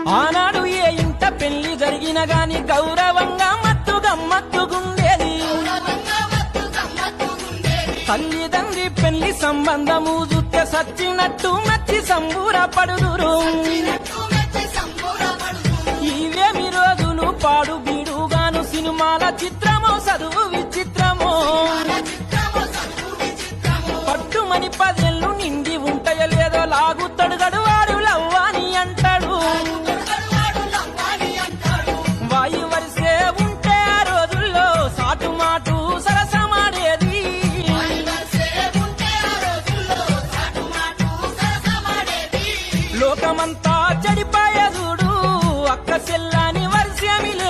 ఆనాడు ఏ ఇంట పెళ్లి జరిగిన గాని గౌరవంగా మత్తు గమ్మత్తుగుండేది. తల్లిదండ్రి పెళ్లి సంబంధము చూస్తే సచ్చినట్టు మచ్చి సంబూరపడుదురు. ఇవేమి రోజులు పాడు బీడుగాను సినిమాల చిత్రమో చదువు విచిత్రమో. పట్టుమని 10 ఏళ్ళు నిండి ఉంటాయో లేదో లాగుతాడు గడువాడు లవ్వాని అంటాడు. వాయి వరిసే ఉంటే ఆ రోజుల్లో సాటుమాటు సరసమాడేది. లోకమంతా చెడిపాయ చూడు అక్క చెల్లాని వర్షమిలే